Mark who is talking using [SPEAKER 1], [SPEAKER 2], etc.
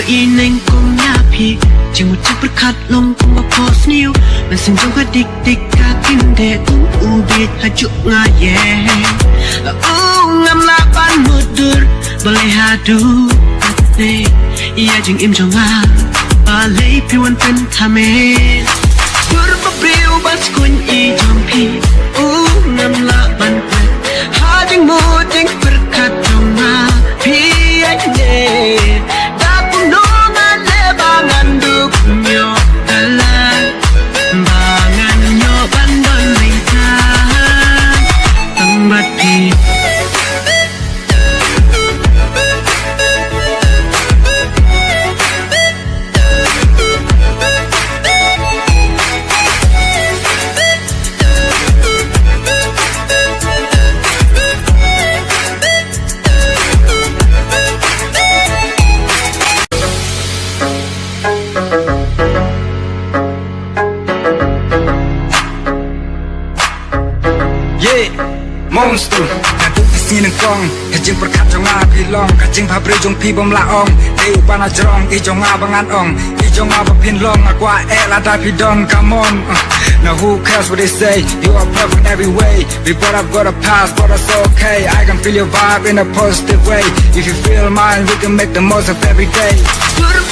[SPEAKER 1] Đưa y nên cùng nhà phi chỉ một chiếc bất khát lông cùng một post new mà xin trong các địch địch cả kinh để cũng u biết hai chục ngà ngam la ban một đứa bà lấy hà đu đây ia chừng im cho ngà bà lấy phiêu anh tên tham mê đứa bà biểu bắt quên y trong phi ngam la ban quên ha chừng một chiếc bất khát trong ngà phi anh nhẹ đã cũng nói bangan duk nyo ala bangan nyo bandon ringkan tempat pi
[SPEAKER 2] Monster តែពុកទីស្ងៀននឹងកងតែជាងប្រកាត់ចងអាពីឡងកាជាងផាព្រីចងភីបំឡាអងទេឧបាណាច្រងអ៊ីចងអាបងានអងអ៊ីចងអាបភិនឡងអាក្វាអេឡាតាភីដន Come on Now who cares what they say You are perfect every way Before I've got a past but that's okay I can feel your vibe in a positive way If you feel mine we can make the most of every day
[SPEAKER 1] ព្រោះ